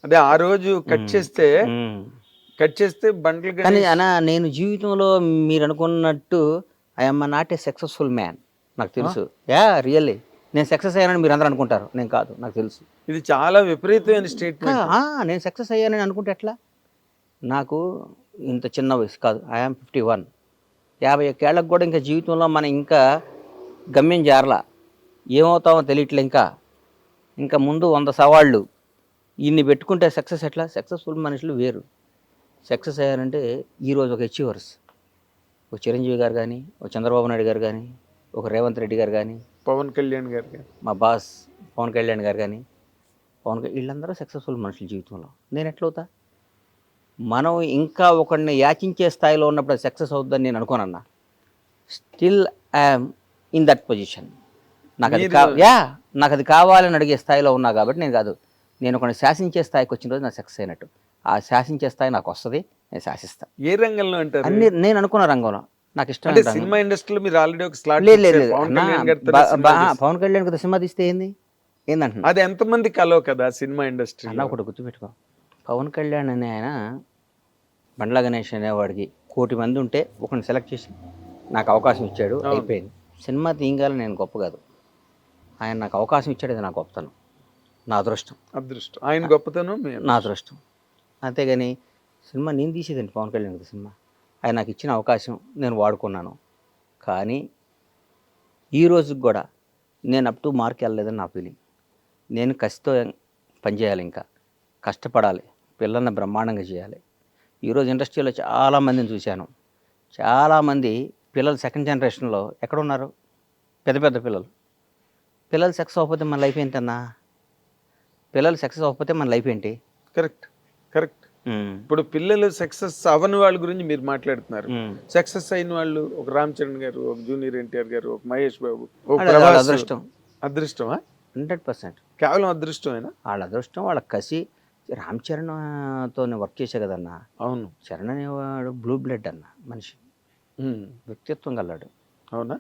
అదే ఆ రోజు కట్ చేస్తే బండ్లు కానీ గణేష్ అన్న నేను జీవితంలో మీరు అనుకున్నట్టు I'm not a successful man, నాకు తెలుసు. యా రియల్లీ నేను సక్సెస్ అయ్యానని మీరు అందరూ అనుకుంటారు, నేను కాదు, నాకు తెలుసు. ఇది చాలా విపరీతమైన స్టేట్మెంట్. నేను సక్సెస్ అయ్యానని అనుకుంటే ఎట్లా? నాకు ఇంత చిన్న వయసు కాదు, ఐఎమ్ 51. 51 ఏళ్ళకు కూడా ఇంకా జీవితంలో మనం ఇంకా గమ్యం చేరలా, ఏమవుతామో తెలియట్లే. ఇంకా ముందు 100 సవాళ్ళు ఇన్ని పెట్టుకుంటే సక్సెస్ ఎట్లా? సక్సెస్ఫుల్ మనుషులు వేరు. సక్సెస్ అయ్యారంటే ఈరోజు ఒక అచీవర్స్, ఒక చిరంజీవి గారు కానీ, ఒక చంద్రబాబు నాయుడు గారు కానీ, ఒక రేవంత్ రెడ్డి గారు కానీ, పవన్ కళ్యాణ్ గారికి, మా బాస్ పవన్ కళ్యాణ్ గారు కానీ, వీళ్ళందరూ సక్సెస్ఫుల్ మనుషుల జీవితంలో. నేను ఎట్లవుతా? మనం ఇంకా ఒకడిని యాచించే స్థాయిలో ఉన్నప్పుడు సక్సెస్ అవుతుందని నేను అనుకోనన్నా. Still I'm in that position. నాకు అది నాకు అది కావాలని అడిగే స్థాయిలో ఉన్నా కాబట్టి నేను కాదు, నేను ఒకరిని శాసించే స్థాయికి వచ్చిన రోజు నాకు సక్సెస్ అయినట్టు. ఆ శాసించే స్థాయి నాకు వస్తుంది, నేను శాసిస్తాను. ఏ రంగంలో అంటారు? అన్ని నేను అనుకున్న రంగంలో నాకు ఇష్టం. సినిమా ఇండస్ట్రీలో మీరు ఆల్రెడీ ఒక స్లాట్ లేదు పవన్ కళ్యాణ్ కదా సినిమా తీస్తే ఏందంటున్నా? అది ఎంతమంది కలో కదా సినిమా ఇండస్ట్రీ. అన్న ఒకటి గుర్తుపెట్టుకో, పవన్ కళ్యాణ్ అనే ఆయన బండ్ల గణేష్ అనేవాడికి 1 కోటి మంది ఉంటే ఒకరిని సెలెక్ట్ చేసి నాకు అవకాశం ఇచ్చాడు, అయిపోయింది. సినిమా తీయగాలని నేను గొప్ప కాదు, ఆయన నాకు అవకాశం ఇచ్చాడు, అది నా గొప్పతనం, నా అదృష్టం. ఆయన గొప్పతనం నా అదృష్టం. అంతేగాని సినిమా నేను తీసేదండి పవన్ కళ్యాణ్ సినిమా, ఆయన నాకు ఇచ్చిన అవకాశం నేను వాడుకున్నాను. కానీ ఈ రోజుకి కూడా నేను అప్ టు మార్క్ వెళ్ళలేదని నా ఫీలింగ్. నేను కసితో పనిచేయాలి, ఇంకా కష్టపడాలి, పిల్లల్ని బ్రహ్మాండంగా చేయాలి. ఈరోజు ఇండస్ట్రీలో చాలామందిని చూశాను, చాలామంది పిల్లలు సెకండ్ జనరేషన్లో ఎక్కడున్నారు? పెద్ద పెద్ద పిల్లలు సక్సెస్ అవ్వకపోతే మన లైఫ్ ఏంటన్నా? పిల్లలు సక్సెస్ అవ్వకపోతే మన లైఫ్ ఏంటి? కరెక్ట్. ఇప్పుడు పిల్లలు సక్సెస్ అవ్వని వాళ్ళ గురించి మీరు మాట్లాడుతున్నారు. సక్సెస్ అయిన వాళ్ళు ఒక రామ్ చరణ్ గారు, ఒక జూనియర్ ఎన్టీఆర్ గారు, ఒక మహేష్ బాబు, అదృష్టమా? 100% కేవలం అదృష్టమేనా? వాళ్ళ అదృష్టం, వాళ్ళ కసి. రామ్ చరణ్తో వర్క్ చేసే కదన్నా. అవును, చరణ్ అనేవాడు బ్లూ బ్లడ్ అన్న మనిషి, వ్యక్తిత్వం గల్లాడు. అవునా?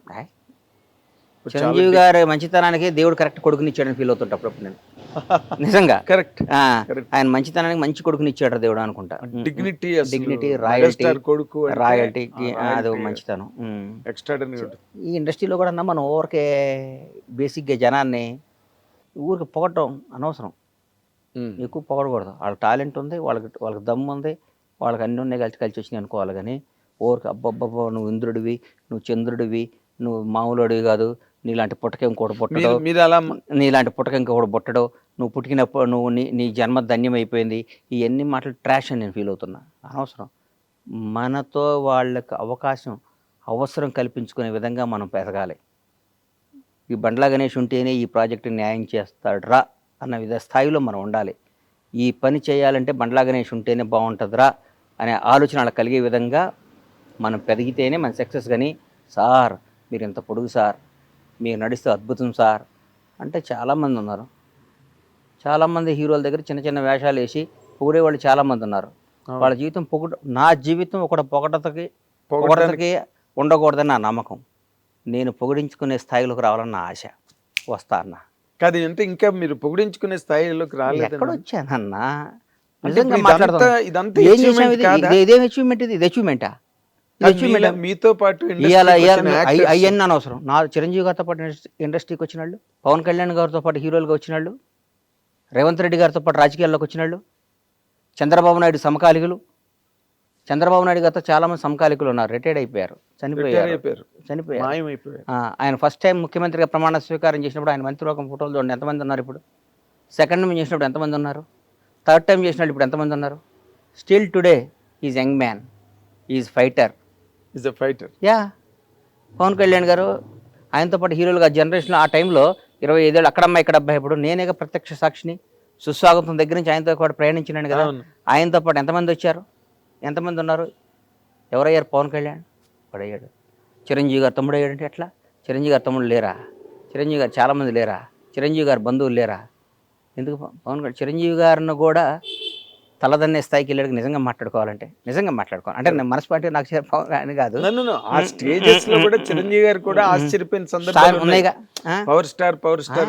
చిరంజీవి గారి మంచితనానికి దేవుడు కరెక్ట్ కొడుకునిచ్చాడని ఫీల్ అవుతుంటప్పుడు నేను నిజంగా. కరెక్ట్. ఆయన మంచితనానికి మంచి కొడుకునిచ్చాడు దేవుడు అనుకుంటా. డిగ్నిటీ, రాయల్టీకి అది మంచితనం. ఈ ఇండస్ట్రీలో కూడా అన్నా మనం ఊరికే బేసిక్గా జనాన్ని ఊరికి పొగటం అనవసరం, ఎక్కువ పొగడకూడదు. వాళ్ళకి టాలెంట్ ఉంది, వాళ్ళకి దమ్ము ఉంది, వాళ్ళకి అన్నీ ఉన్నాయి, కలిసి వచ్చినాయి అనుకోవాలి. కానీ ఊరికి అబ్బబ్బబ్బో నువ్వు ఇంద్రుడివి, నువ్వు చంద్రుడివి, నువ్వు మామూలుడివి కాదు, నీలాంటి పుట్టక ఇంకోటి పుట్టడు, నీలాంటి పుట్టక ఇంకొకటి పుట్టడు, నువ్వు పుట్టినప్పుడు నీ జన్మ ధన్యమైపోయింది, ఇవన్నీ మాటలు ట్రాష్ అని నేను ఫీల్ అవుతున్నా. అనవసరం. మనతో వాళ్ళకి అవసరం కల్పించుకునే విధంగా మనం పెరగాలి. ఈ బండ్ల గణేష్ ఉంటేనే ఈ ప్రాజెక్టు న్యాయం చేస్తాడురా అన్న స్థాయిలో మనం ఉండాలి. ఈ పని చేయాలంటే బండ్ల గణేష్ ఉంటేనే బాగుంటుందిరా అనే ఆలోచన వాళ్ళకి కలిగే విధంగా మనం పెరిగితేనే మన సక్సెస్. కానీ సార్ మీరు ఇంత పొడుగు సార్, మీరు నడిస్తే అద్భుతం సార్ అంటే చాలామంది ఉన్నారు. చాలామంది హీరోల దగ్గర చిన్న చిన్న వేషాలు వేసి పొగిడేవాళ్ళు చాలామంది ఉన్నారు. వాళ్ళ జీవితం నా జీవితం ఒకటి పొగడతకి ఉండకూడదని నా నమ్మకం. నేను పొగిడించుకునే స్థాయిలోకి రావాలని నా ఆశ. వస్తా అన్న కాదు అంటే ఇంకా మీరు పొగిడించుకునే స్థాయిలోకి రాలేదు. ఎక్కడ వచ్చానన్నా? నిజంగా మాట్లాడతాం. ఇదేం అచీవ్మెంట్? ఇది అచీవ్మెంటా? మీతో పాటు అవన్నీ అనవసరం. నా చిరంజీవి గారితో పాటు ఇండస్ట్రీకి వచ్చిన వాళ్ళు, పవన్ కళ్యాణ్ గారితో పాటు హీరోలుగా వచ్చిన వాళ్ళు, రేవంత్ రెడ్డి గారితో పాటు రాజకీయాల్లోకి వచ్చిన వాళ్ళు, చంద్రబాబు నాయుడు సమకాలికులు. చంద్రబాబు నాయుడు గారితో చాలామంది సమకాలికులు ఉన్నారు, రిటైర్డ్ అయిపోయారు, చనిపోయారు. ఆయన ఫస్ట్ టైం ముఖ్యమంత్రిగా ప్రమాణ స్వీకారం చేసినప్పుడు ఆయన మంత్రిలోకం ఫోటోలు చూడండి ఎంతమంది ఉన్నారు. ఇప్పుడు సెకండ్ టైం చేసినప్పుడు ఎంతమంది ఉన్నారు, థర్డ్ టైం చేసినప్పుడు ఇప్పుడు ఎంతమంది ఉన్నారు. Still today is young man, is fighter. Pawan Kalyan గారు ఆయనతో పాటు హీరోలుగా జనరేషన్ ఆ టైంలో 25 ఏళ్ళు అక్కడమ్మ ఇక్కడ అబ్బాయి. ఇప్పుడు నేనేగా ప్రత్యక్ష సాక్షిని. సుస్వాగతం దగ్గర నుంచి ఆయనతో పాటు ప్రయాణించినాను కదా. ఆయనతో పాటు ఎంతమంది వచ్చారు, ఎంతమంది ఉన్నారు? ఎవరయ్యారు? పవన్ కళ్యాణ్ వాడయ్యాడు. చిరంజీవి గారు తమ్ముడు అయ్యాడంటే ఎట్లా? చిరంజీవి గారు తమ్ముడు లేరా? చిరంజీవి గారు చాలామంది లేరా? చిరంజీవి గారు బంధువులు లేరా? ఎందుకు? పవన్ కళ్యాణ్ చిరంజీవి గారిని కూడా తలదన్నే స్థాయికి వెళ్ళాడు. నిజంగా మాట్లాడుకోవాలి అంటే నేను మనస్పాటి నాకు పవన్ కళ్యాణ్ కాదు, నన్ను ఆ స్టేజెస్ లో కూడా చిరంజీవి గారు కూడా ఆశ్చర్యపోయిన సందర్భాలు ఉన్నాయిగా. పవర్ స్టార్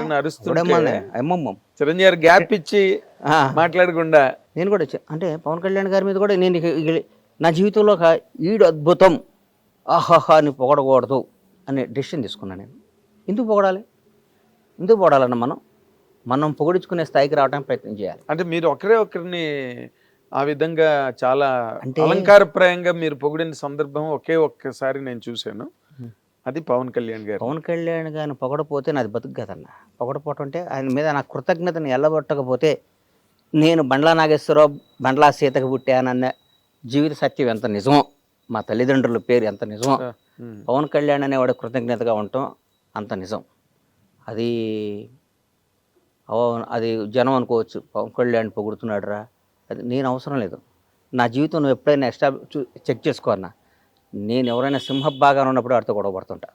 అని అరుస్తుంటే అమ్మమ్మ చిరంజీవి గారు గ్యాప్ ఇచ్చి మాట్లాడకుండా నేను కూడా అంటే పవన్ కళ్యాణ్ గారి మీద కూడా నేను నా జీవితంలో ఒక ఈడు అద్భుతం ఆహాహా అని పొగడకూడదు అనే డెసిషన్ తీసుకున్నాను నేను. ఎందుకు పొగడాలన్న మనం పొగిడించుకునే స్థాయికి రావడానికి ప్రయత్నం చేయాలి. అంటే మీరు ఒకరిని ఆ విధంగా చాలా అలంకారప్రాయంగా మీరు పొగిడిన సందర్భం ఒక్కసారి నేను చూశాను. అది పవన్ కళ్యాణ్ గారిని పొగడపోతే నాది బతుకు కదన్న. పొగడపోవటం అంటే ఆయన మీద నా కృతజ్ఞతను ఎల్లబొట్టకపోతే నేను బండ్లా నాగేశ్వరరావు బండ్లా సీతకు పుట్టానన్న జీవిత సత్యం ఎంత నిజమో, మా తల్లిదండ్రుల పేరు ఎంత నిజమో, పవన్ కళ్యాణ్ అనేవాడు కృతజ్ఞతగా ఉండటం అంత నిజం. అది జనం అనుకోవచ్చు, పవన్ కళ్యాణ్ పొగుడుతున్నాడు రా, అది నేను అవసరం లేదు. నా జీవితం నువ్వు ఎప్పుడైనా చెక్ చేసుకో అన్న. నేను ఎవరైనా సింహభాగాన ఉన్నప్పుడు వాడితో గొడవపడుతుంటా.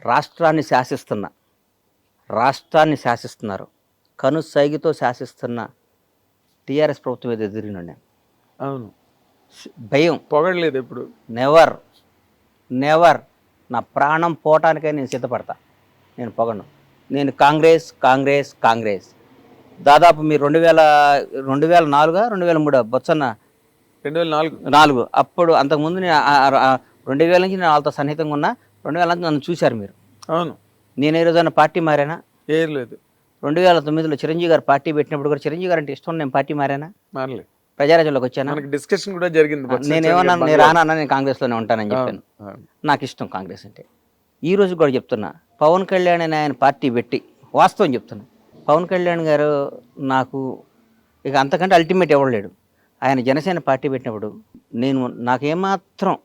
రాష్ట్రాన్ని శాసిస్తున్నారు, కనుసైగితో శాసిస్తున్న టీఆర్ఎస్ ప్రభుత్వం మీద ఎదిరినాడు నేను. అవును, భయం, పొగడలేదు ఎప్పుడు, నెవర్. నా ప్రాణం పోవటానికే నేను సిద్ధపడతా, నేను పొగను. నేను కాంగ్రెస్ దాదాపు మీరు 2004 2003 బొత్సన్న 2004 అప్పుడు అంతకుముందు నేను 2000 నుంచి నేను వాళ్ళతో సన్నిహితంగా ఉన్నా. 2000 నుంచి నన్ను చూశారు మీరు. అవును, నేను ఏ రోజైనా పార్టీ మారానా? ఏం లేదు. 2009లో చిరంజీవి గారు పార్టీ పెట్టినప్పుడు కూడా చిరంజీవి గారు అంటే ఇష్టం, నేను పార్టీ మారానా? మారలేదు. ప్రజారాజ్యంలోకి వచ్చానా? డిస్కషన్ కూడా జరిగింది. నేనేమన్నా నేను రానా, నేను కాంగ్రెస్లోనే ఉంటానని చెప్పాను. నాకు ఇష్టం కాంగ్రెస్ అంటే. ఈ రోజు కూడా చెప్తున్నా, పవన్ కళ్యాణ్ అని ఆయన పార్టీ పెట్టి వాస్తవం చెప్తున్నా, పవన్ కళ్యాణ్ గారు నాకు ఇక అంతకంటే అల్టిమేట్ ఎవరు లేడు. ఆయన జనసేన పార్టీ పెట్టినప్పుడు నాకేమాత్రం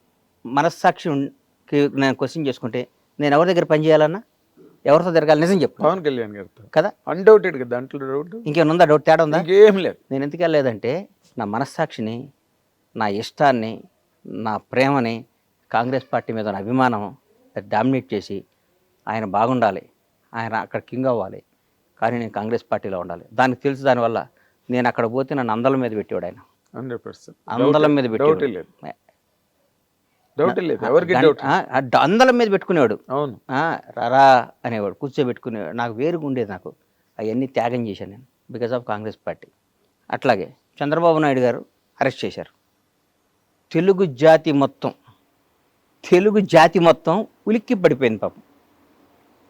మనస్సాక్షికి నేను క్వశ్చన్ చేసుకుంటే నేను ఎవరి దగ్గర పనిచేయాలన్నా, ఎవరితో తిరగాలి, నిజం చెప్పు. పవన్ కళ్యాణ్ గారితో కదా, అన్డౌటెడ్ కదా, దాంట్లో డౌట్ ఇంకేమైనా ఉందా? డౌట్ తేడా ఉందా? ఇంకేం లేదు. నేను ఎందుకు వెళ్ళలేదంటే నా మనస్సాక్షిని, నా ఇష్టాన్ని, నా ప్రేమని, కాంగ్రెస్ పార్టీ మీద నా అభిమానం డామినేట్ చేసి ఆయన బాగుండాలి, ఆయన అక్కడ కింగ్ అవ్వాలి, కానీ నేను కాంగ్రెస్ పార్టీలో ఉండాలి. దానికి తెలుసు. దానివల్ల నేను అక్కడ పోతే నన్ను అందల మీద పెట్టేవాడు ఆయన. 100% అందలం మీద పెట్టేవాడు, అందలం మీద పెట్టుకునేవాడు. అవును, రారా అనేవాడు, కూర్చోబెట్టుకునేవాడు. నాకు వేరుగా ఉండేది. నాకు అవన్నీ త్యాగం చేశాను నేను బికాజ్ ఆఫ్ కాంగ్రెస్ పార్టీ. అట్లాగే చంద్రబాబు నాయుడు గారు అరెస్ట్ చేశారు. తెలుగు జాతి మొత్తం ఉలిక్కి పడిపోయింది పాపం.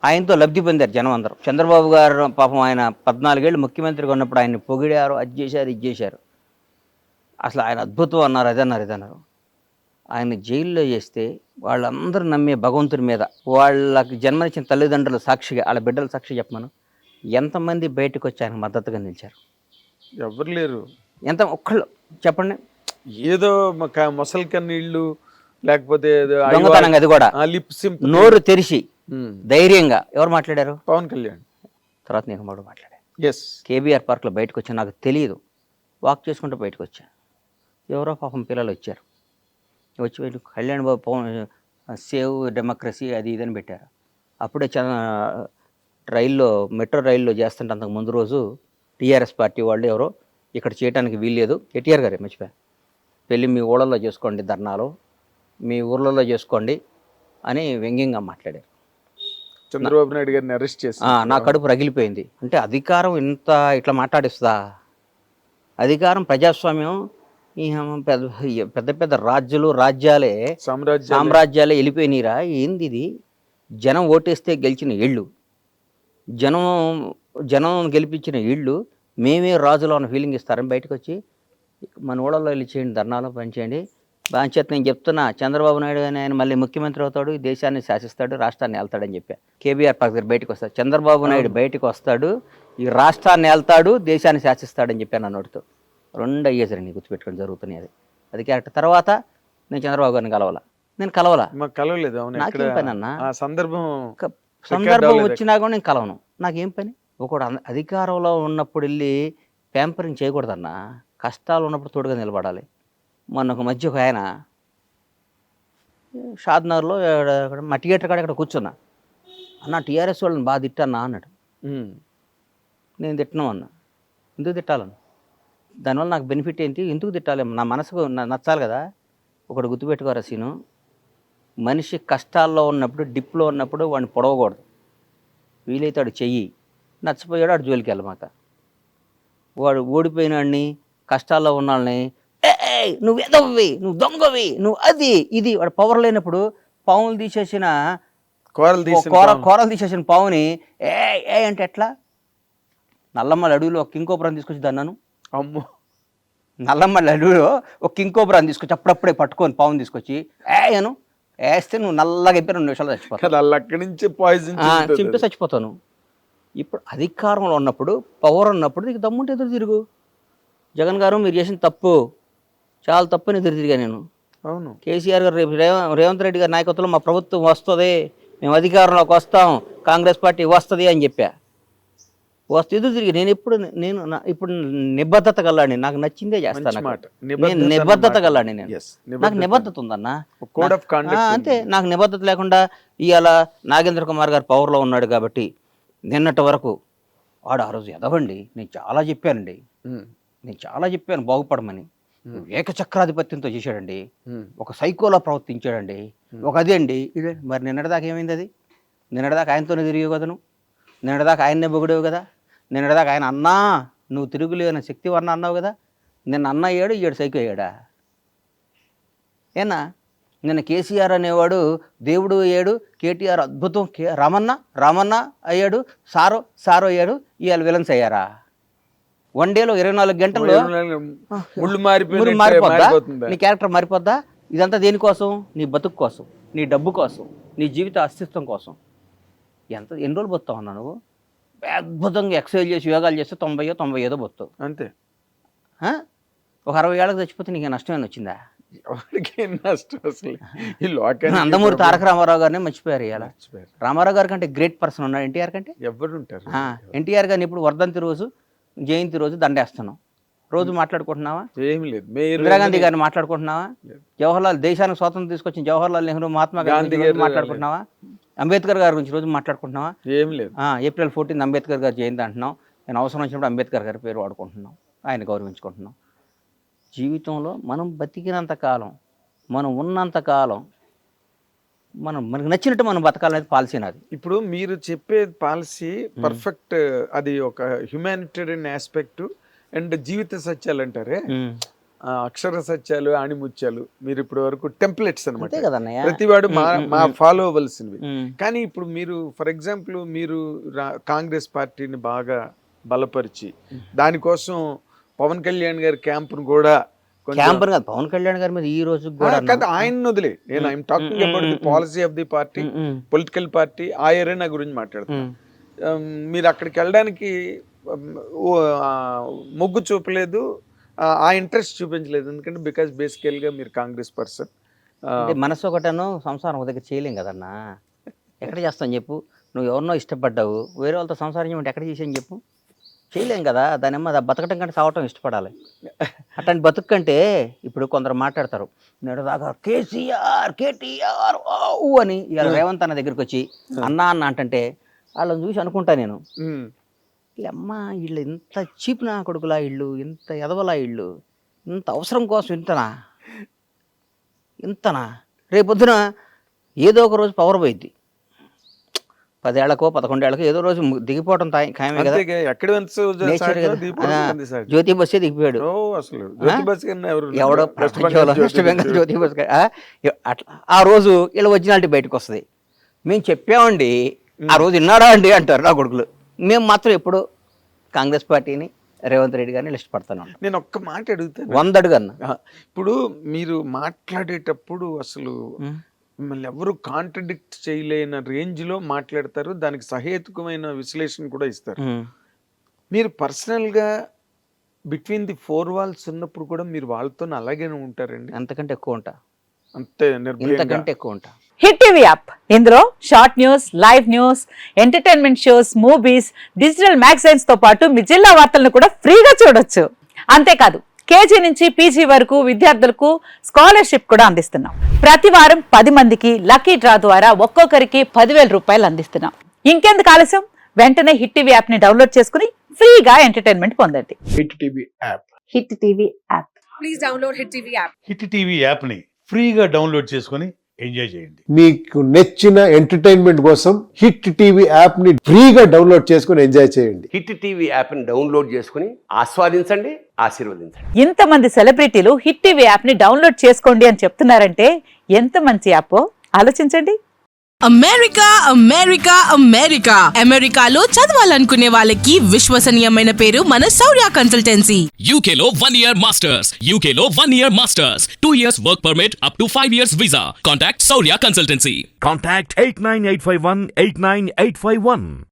ఆయనతో లబ్ధి పొందారు జనం అందరూ. చంద్రబాబు గారు పాపం ఆయన 14 ఏళ్ళు ముఖ్యమంత్రిగా ఉన్నప్పుడు ఆయన్ని పొగిడారు, అది చేశారు, ఇది చేశారు. అసలు ఆయన అద్భుతం అన్నారు, ఇదన్నారు. ఆయన జైల్లో చేస్తే వాళ్ళందరూ నమ్మే భగవంతుడి మీద, వాళ్ళకి జన్మనిచ్చిన తల్లిదండ్రుల సాక్షిగా, వాళ్ళ బిడ్డల సాక్షి చెప్పమను, ఎంతమంది బయటకు వచ్చి ఆయనకు మద్దతుగా నిలిచారు? ఎవరు లేరు. ఒక్కళ్ళు చెప్పండి. ఏదో మొసలి కన్నీళ్ళు, లేకపోతే దొంగతనంగా, అది కూడా నోరు తెరిచి ధైర్యంగా ఎవరు మాట్లాడారు? పవన్ కళ్యాణ్. తర్వాత నేను మాట్లాడాను. ఎస్, కేబీఆర్ పార్క్లో బయటకు వచ్చాను, నాకు తెలియదు, వాక్ చేసుకుంటూ బయటకు వచ్చాను. ఎవరో పాపం పిల్లలు వచ్చారు, వచ్చి కళ్యాణ్ బాబు పవన్ సేవ్ డెమోక్రసీ అది ఇదని పెట్టారు. అప్పుడే మెట్రో రైల్లో చేస్తుంటే అంతకు ముందు రోజు టీఆర్ఎస్ పార్టీ వాళ్ళు ఎవరో ఇక్కడ చేయడానికి వీల్లేదు, కేటీఆర్ గారే మర్చిపోయా, వెళ్ళి మీ ఊళ్ళల్లో చేసుకోండి, ధర్నాలు మీ ఊర్లలో చేసుకోండి అని వ్యంగ్యంగా మాట్లాడారు. చంద్రబాబు నాయుడు గారిని అరెస్ట్ చేసి నా కడుపు రగిలిపోయింది. అంటే అధికారం ఇట్లా మాట్లాడిస్తుందా? అధికారం, ప్రజాస్వామ్యం, పెద్ద పెద్ద రాజ్యాలే సామ్రాజ్యాలే వెళ్ళిపోయినాయిరా. ఏంది ఇది? జనం ఓటేస్తే గెలిచిన ఇళ్ళు, జనం గెలిపించిన ఇళ్ళు, మేమే రాజులో ఉన్న ఫీలింగ్ ఇస్తారని బయటకు వచ్చి మన ఊళ్ళలో వెళ్ళి చేయండి, ధర్నాలో పనిచేయండి. బాంచేత నేను చెప్తున్నా, చంద్రబాబు నాయుడు అని ఆయన మళ్ళీ ముఖ్యమంత్రి అవుతాడు, దేశాన్ని శాసిస్తాడు, రాష్ట్రాన్ని వెళ్తాడని చెప్పా. కేబీఆర్ పార్క్ దగ్గర బయటకు వస్తాడు, చంద్రబాబు నాయుడు బయటకు వస్తాడు, ఈ రాష్ట్రాన్ని వెళ్తాడు, దేశాన్ని శాసిస్తాడని చెప్పాను నా నోటితో. 2 అయ్యేసరి గుర్తుపెట్టుకొని జరుగుతున్నాయి. అది క్యారెక్టర్. తర్వాత నేను చంద్రబాబు గారిని కలవలా, కలవలేదు. నాకేం పని అన్న, సందర్భం వచ్చినా కూడా నేను కలవను, నాకేం పని? ఒకడు అధికారంలో ఉన్నప్పుడు వెళ్ళి ప్యాంపరింగ్ చేయకూడదన్నా, కష్టాలు ఉన్నప్పుడు తోడుగా నిలబడాలి. మొన్న ఒక మధ్య ఒక ఆయన షాద్నగర్లో మా థియేటర్ కాడ ఇక్కడ కూర్చున్నా, అన్న టీఆర్ఎస్ వాళ్ళని బాగా తిట్టన్నా అన్నాడు. నేను తిట్టను అన్నా. ఎందుకు తిట్టాలను? దానివల్ల నాకు బెనిఫిట్ ఏంటి, ఎందుకు తిట్టాలి, నా మనసుకు నచ్చాలి కదా. ఒకటి గుర్తుపెట్టుకోరా సీను, మనిషి కష్టాల్లో ఉన్నప్పుడు, డిప్లో ఉన్నప్పుడు వాడిని పొడవకూడదు. వీలైతే వాడు చెయ్యి, నచ్చిపోయాడు వాడు జోలికి వెళ్ళమాక. వాడు ఓడిపోయిన వాడిని, కష్టాల్లో ఉన్న వాళ్ళని నువ్వు ఎదవ్వి, నువ్వు దొంగవి, నువ్వు అది ఇది, వాడు పవర్ లేనప్పుడు పావులు తీసేసిన కూరలు తీసేసిన పావుని ఏ అంటే ఎట్లా? నల్లమ్మల అడవిలో ఒక కింకోపురం తీసుకొచ్చి దన్నాను. అమ్మో, నల్లమ్మల అడవిలో ఒక కింకోపురం తీసుకొచ్చి అప్పుడప్పుడే పట్టుకొని పావుని తీసుకొచ్చి అను వేస్తే నువ్వు నల్లగా అయిపోయి 2 నిమిషాలు చచ్చిపోతావు. అక్కడి నుంచి పాయిజన్ చింపి చచ్చిపోతాను. ఇప్పుడు అధికారంలో ఉన్నప్పుడు, పవర్ ఉన్నప్పుడు నీకు దమ్ముంటే ఎదురు తిరుగు. జగన్ గారు మీరు చేసిన తప్పు, చాలా తప్పు అని ఎదురు తిరిగా నేను. అవును, కేసీఆర్ గారు రేపు రేవంత్ రెడ్డి గారి నాయకత్వంలో మా ప్రభుత్వం వస్తుంది, మేము అధికారంలోకి వస్తాం, కాంగ్రెస్ పార్టీ వస్తుంది అని చెప్పా. వస్తే ఎదురు తిరిగి నేను ఇప్పుడు నిబద్ధత గల్లాడిని, నాకు నచ్చిందే చేస్తాను. నేను నిబద్ధత గల్లాడిని, నాకు నిబద్ధత ఉందన్న. అంతే, నాకు నిబద్ధత లేకుండా ఇవాళ నాగేంద్ర కుమార్ గారు పవర్లో ఉన్నాడు కాబట్టి నిన్నటి వరకు వాడు ఆ రోజు ఎదవండి. నేను చాలా చెప్పాను బాగుపడమని. ఏకచక్రాధిపత్యంతో చేశాడండి, ఒక సైకోలా ప్రవర్తించాడండి, ఒక అదే అండి ఇదే. మరి నిన్నటిదాకా ఏమైంది? అది నిన్నటిదాకా ఆయనతోనే తిరిగి కదా, నువ్వు నిన్నటిదాకా ఆయన్నే పొగిడేవు కదా, నిన్నటిదాకా ఆయన అన్నా నువ్వు తిరుగులేని శక్తివర్ణ అన్నావు కదా. నిన్న అన్న అయ్యాడు, ఈడు సైకో అయ్యాడా? ఏనా నిన్న కేసీఆర్ అనేవాడు దేవుడు అయ్యాడు, కేటీఆర్ అద్భుతం, రామన్న అయ్యాడు, సారో అయ్యాడు, ఇవాళ విలన్స్ అయ్యారా? 1 డేలో 24 గంటల్లో మారిపోద్దా? నీ క్యారెక్టర్ మారిపోద్దా? ఇదంతా దేనికోసం? నీ బతుకు కోసం, నీ డబ్బు కోసం, నీ జీవిత అస్తిత్వం కోసం. ఎన్ని రోజులు బతుకుతావు అన్నా నువ్వు? అద్భుతంగా ఎక్సర్సైజ్ చేసి యోగాలు చేస్తే 90 బతుకుతావు అంతే. ఒక 60 ఏళ్ళకి చచ్చిపోతే నీకు నష్టమేనా వచ్చిందా? నందమూరి తారక రామారావు గారిని మర్చిపోయారు. ఇలా రామారావు గారి కంటే గ్రేట్ పర్సన్ ఉన్నాడు ఎన్టీఆర్ కంటే. ఎవరుంటారు? ఎన్టీఆర్ గారిని ఇప్పుడు వర్ధంతి రోజు, జయంతి రోజు దండేస్తున్నాం. రోజు మాట్లాడుకుంటున్నావా? ఏమి లేదు. ఇందిరాగాంధీ గారిని మాట్లాడుకుంటున్నావా? జవహర్లాల్, దేశానికి స్వాతంత్రం తీసుకొచ్చిన జవహర్లాల్ నెహ్రూ, మహాత్మా గాంధీ గారిని మాట్లాడుకుంటున్నావా? అంబేద్కర్ గారి గురించి రోజు మాట్లాడుకుంటున్నావా? ఏం లేదు. ఏప్రిల్ 14 అంబేద్కర్ గారి జయంతి అంటున్నాం. నేను అవసరం వచ్చినప్పుడు అంబేద్కర్ గారి పేరు వాడుకుంటున్నాం, ఆయన గౌరవించుకుంటున్నాం. జీవితంలో మనం బతికినంత కాలం, మనం ఉన్నంత కాలం మనకు నచ్చినట్టు మనం బతకాలనేది పాలసీ నాది. ఇప్పుడు మీరు చెప్పే పాలసీ పర్ఫెక్ట్, అది ఒక హ్యుమానిటేరియన్ ఆస్పెక్ట్ అండ్ జీవిత సత్యాలు అంటారే, అక్షర సత్యాలు, ఆణిముత్యాలు మీరు ఇప్పటి వరకు టెంప్లెట్స్ అనమాట, ప్రతివాడు మా ఫాలో అవ్వాల్సినవి. కానీ ఇప్పుడు మీరు ఫర్ ఎగ్జాంపుల్ మీరు కాంగ్రెస్ పార్టీని బాగా బలపరిచి దానికోసం పవన్ కళ్యాణ్ గారి క్యాంపును కూడా, పవన్ కళ్యాణ్ గారి మీద ఈ రోజు ఆయన వదిలే, నేను I'm talking about the policy of the party, political party, ఆ ఏరియా గురించి మాట్లాడుతున్నాను. మీరు అక్కడికి వెళ్ళడానికి మొగ్గు చూపలేదు, ఆ ఇంట్రెస్ట్ చూపించలేదు. ఎందుకంటే బికాస్ బేసికల్గా మీరు కాంగ్రెస్ పర్సన్. మనసు ఒకటను, సంసారం ఒక దగ్గర చేయలేం కదన్నా. ఎక్కడ చేస్తాను చెప్పు? నువ్వు ఎవరినో ఇష్టపడ్డావు, వేరే వాళ్ళతో సంసారం చేయమంటే ఎక్కడ చేసాను చెప్పు? చేయలేం కదా. దానిమ్మ బతకటం కంటే సావటం ఇష్టపడాలి. అట్లాంటి బతుకు కంటే ఇప్పుడు కొందరు మాట్లాడతారు, నేడు దాకా కేటీఆర్ అని, ఇవాళ రేవంత్ అన్న దగ్గరికి వచ్చి అన్న అంటే వాళ్ళని చూసి అనుకుంటా నేను, అమ్మ వీళ్ళు ఇంత చీప్నా కొడుకులా, ఇళ్ళు ఇంత ఎదవలా, ఇళ్ళు ఇంత అవసరం కోసం ఇంతనా రేపొద్దున ఏదో ఒక రోజు పవర్ పోయిద్ది. 10 ఏళ్లకో 11 ఏళ్లకో ఏదో రోజు దిగిపోవడం ఖాయమే కదా. జ్యోతి బస్సే దిగిపోయాడు. ఎవడో వెస్ట్ బెంగాల్ జ్యోతి బస్ అట్లా ఆ రోజు ఇలా ఒరిజినాలిటీ బయటకు వస్తుంది. మేము చెప్పామండి, ఆ రోజు విన్నాడా అండి అంటారు నా కొడుకులు. మేము మాత్రం ఎప్పుడు కాంగ్రెస్ పార్టీని, రేవంత్ రెడ్డి గారిని ఇష్టపడతాను. నేను ఒక్క మాట అడుగుతాను, 100 అడుగన్నా. ఇప్పుడు మీరు మాట్లాడేటప్పుడు అసలు మిమ్మల్ని ఎవరు కాంట్రడిక్ట్ చేయలేని రేంజ్లో మాట్లాడతారు, దానికి సహేతుకమైన విశ్లేషణ కూడా ఇస్తారు. మీరు పర్సనల్గా బిట్వీన్ ది 4 walls ఉన్నప్పుడు కూడా మీరు వాళ్ళతో అలాగే ఉంటారండి? అంతకంటే ఎక్కువ ఉంటా, అంతే, ఇంతకంటే ఎక్కువ ఉంటా. హిట్ టీవీ యాప్, ఇందులో short news, live news, entertainment shows, movies, digital magazines తో పాటు మీ జిల్లా వార్తలను కూడా ఫ్రీగా చూడొచ్చు. అంతేకాదు కేజీ నుంచి పీజీ వరకు విద్యార్థులకు స్కాలర్షిప్ కూడా అందిస్తున్నాం. ప్రతి వారం 10 మందికి లక్కీ డ్రా ద్వారా ఒక్కొక్కరికి 10,000 రూపాయలు అందిస్తున్నాం. ఇంకెందుకు ఆలస్యం, వెంటనే హిట్ టీవీ యాప్ ని డౌన్లోడ్ చేసుకుని ఫ్రీగా ఎంటర్టైన్మెంట్ పొందండి. Hit TV app hit TV app. Hit TV యాప్ని ఫ్రీగా డౌన్లోడ్ చేసుకొని ఎంజాయ్ చేయండి. మీకు నచ్చిన ఎంటర్టైన్మెంట్ కోసం హిట్ టీవీ యాప్ ని ఫ్రీగా డౌన్లోడ్ చేసుకుని ఎంజాయ్ చేయండి. హిట్ టీవీ యాప్ని డౌన్లోడ్ చేసుకుని ఆస్వాదించండి, ఆశీర్వదించండి. ఇంతమంది సెలబ్రిటీలు హిట్ టీవీ యాప్ ని డౌన్లోడ్ చేసుకోండి అని చెప్తున్నారంటే ఎంత మంచి యాప్ ఆలోచించండి. అమెరికా అమెరికా అమెరికా అమెరికాలో చదవాలనుకునే వాళ్ళకి విశ్వసనీయమైన పేరు మన శౌర్య కన్సల్టెన్సీ. UK లో 1 year masters, UK లో 1 year masters, 2 years work permit up to 5 years visa. Contact Saurya Consultancy. Contact 89851 89851.